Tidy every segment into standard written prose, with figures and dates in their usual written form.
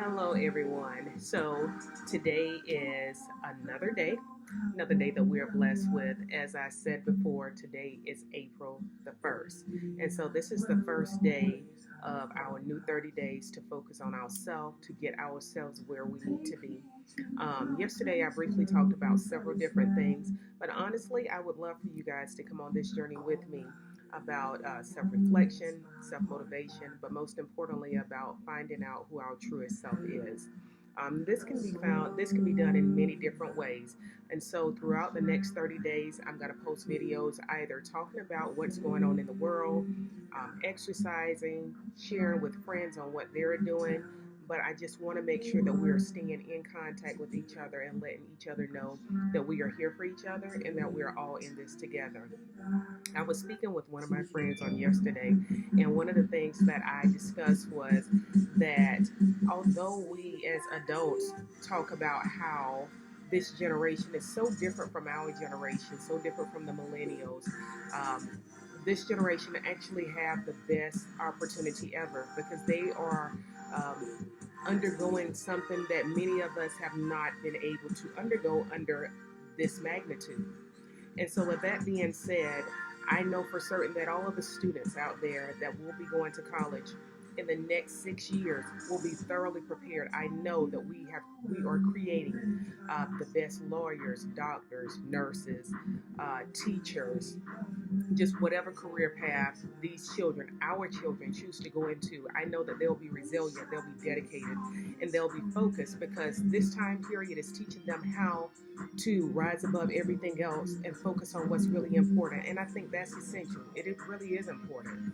Hello, everyone. So, today is another day that we're blessed with. As I said before, today is April the 1st. And so, this is the first day of our new 30 days to focus on ourselves, to get ourselves where we need to be. Yesterday, I briefly talked about several different things, but honestly, I would love for you guys to come on this journey with me about self reflection, self motivation, but most importantly, about finding out who our truest self is. This can be done in many different ways. And so, throughout the next 30 days, I'm going to post videos either talking about what's going on in the world, exercising, sharing with friends on what they're doing, but I just want to make sure that we're staying in contact with each other and letting each other know that we are here for each other and that we're all in this together. I was speaking with one of my friends on yesterday, and one of the things that I discussed was that although we as adults talk about how this generation is so different from our generation, so different from the millennials, this generation actually have the best opportunity ever because they are undergoing something that many of us have not been able to undergo under this magnitude. And so, with that being said, I know for certain that all of the students out there that will be going to college in the next 6 years will be thoroughly prepared. I know that we are creating the best lawyers, doctors, nurses, teachers, just whatever career path these children, our children, choose to go into. I know that they'll be resilient, they'll be dedicated, and they'll be focused because this time period is teaching them how to rise above everything else and focus on what's really important. And I think that's essential. It really is important.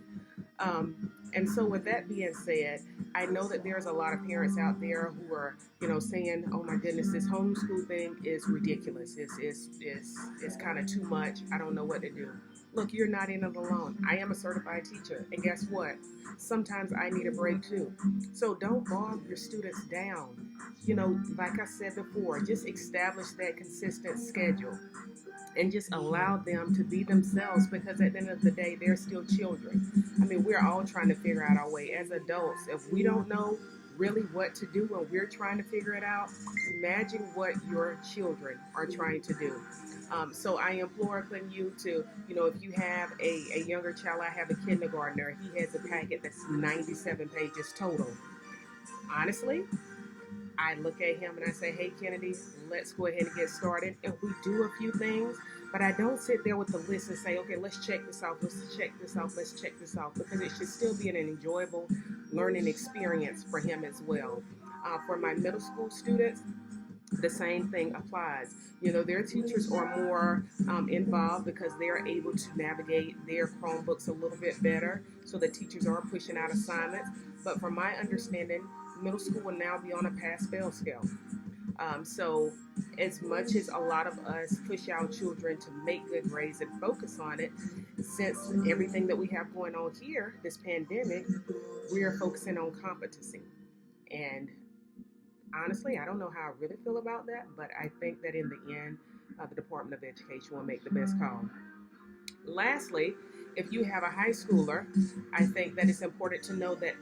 And so, with that being said, I know that there's a lot of parents out there who are, saying, "Oh my goodness, this homeschool thing is ridiculous. It's kind of too much. I don't know what to do." Look, you're not in it alone. I am a certified teacher, and guess what? Sometimes I need a break too. So don't bog your students down. Like I said before, just establish that consistent schedule and just allow them to be themselves because at the end of the day, they're still children. I mean, we're all trying to figure out our way as adults. If we don't know really what to do when we're trying to figure it out, imagine what your children are trying to do. So I implore upon you to, if you have a younger child, I have a kindergartner, he has a packet that's 97 pages total. Honestly, I look at him and I say, "Hey, Kennedy, let's go ahead and get started." And we do a few things, but I don't sit there with the list and say, "Okay, let's check this off, let's check this off, let's check this off," because it should still be an enjoyable learning experience for him as well. For my middle school students, the same thing applies. Their teachers are more involved because they're able to navigate their Chromebooks a little bit better. So the teachers are pushing out assignments. But from my understanding, middle school will now be on a pass fail scale. So, as much as a lot of us push our children to make good grades and focus on it, since everything that we have going on here, this pandemic, we are focusing on competency. And honestly, I don't know how I really feel about that, but I think that in the end, the Department of Education will make the best call. Lastly, if you have a high schooler, I think that it's important to know that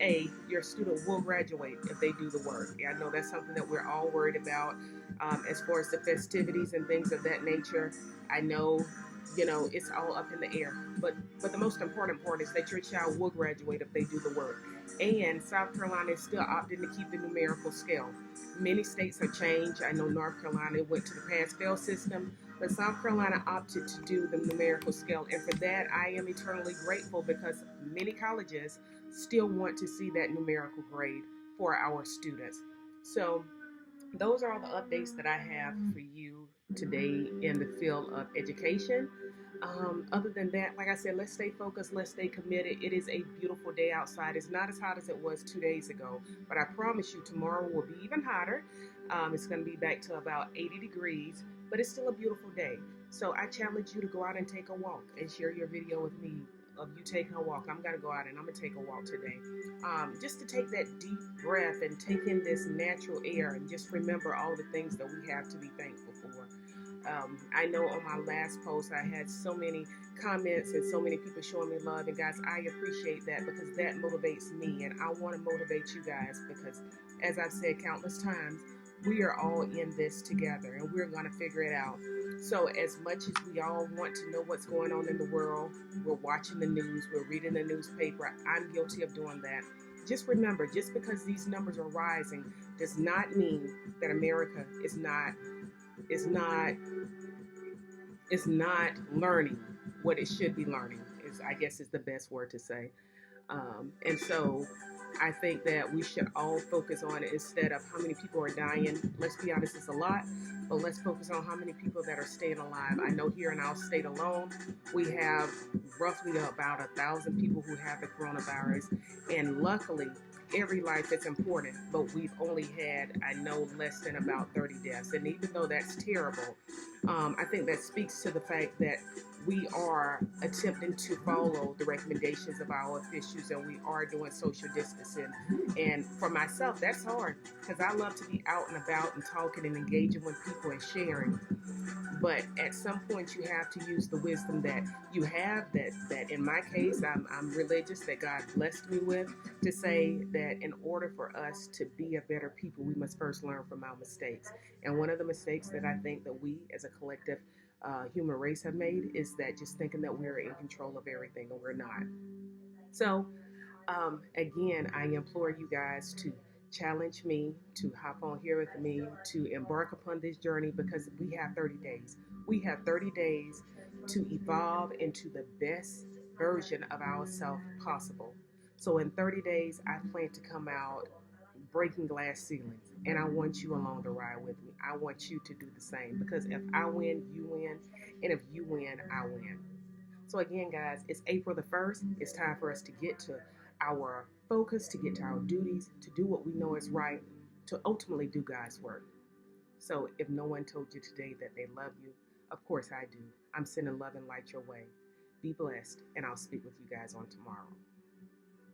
your student will graduate if they do the work. I know that's something that we're all worried about as far as the festivities and things of that nature. I know, it's all up in the air, but the most important part is that your child will graduate if they do the work. And South Carolina is still opting to keep the numerical scale. Many states have changed. I know North Carolina went to the pass-fail system, but South Carolina opted to do the numerical scale. And for that, I am eternally grateful because many colleges still want to see that numerical grade for our students. So, those are all the updates that I have for you today in the field of education. Other than that, like I said, let's stay focused, let's stay committed. It is a beautiful day outside. It's not as hot as it was 2 days ago, but I promise you, tomorrow will be even hotter. It's going to be back to about 80 degrees, but it's still a beautiful day. So I challenge you to go out and take a walk and share your video with me of you taking a walk. I'm going to go out and I'm going to take a walk today. Just to take that deep breath and take in this natural air and just remember all the things that we have to be thankful for. I know on my last post I had so many comments and so many people showing me love. And guys, I appreciate that because that motivates me. And I want to motivate you guys because, as I've said countless times, we are all in this together and we're going to figure it out. So, as much as we all want to know what's going on in the world, we're watching the news, we're reading the newspaper. I'm guilty of doing that. Just remember, just because these numbers are rising does not mean that America is not is not learning what it should be learning. Is I guess is the best word to say. And so I think that we should all focus on it instead of how many people are dying. Let's be honest, it's a lot, but let's focus on how many people that are staying alive. I know here in our state alone, we have roughly about 1,000 people who have the coronavirus, and luckily, every life is important, but we've only had, I know, less than about 30 deaths. And even though that's terrible, I think that speaks to the fact that we are attempting to follow the recommendations of our officials and we are doing social distancing. And for myself, that's hard because I love to be out and about and talking and engaging with people and sharing. But at some point, you have to use the wisdom that you have. That in my case, I'm religious. That God blessed me with to say that in order for us to be a better people, we must first learn from our mistakes. And one of the mistakes that I think that we, as a collective human race, have made is that just thinking that we're in control of everything, and we're not. So again, I implore you guys to challenge me, to hop on here with me, to embark upon this journey because we have 30 days. We have 30 days to evolve into the best version of ourselves possible. So in 30 days, I plan to come out breaking glass ceilings, and I want you along the ride with me. I want you to do the same because if I win, you win, and if you win, I win. So again, guys, it's April the 1st. It's time for us to get to our focus, to get to our duties, to do what we know is right, to ultimately do God's work. So if no one told you today that they love you, of course I do. I'm sending love and light your way. Be blessed, and I'll speak with you guys on tomorrow.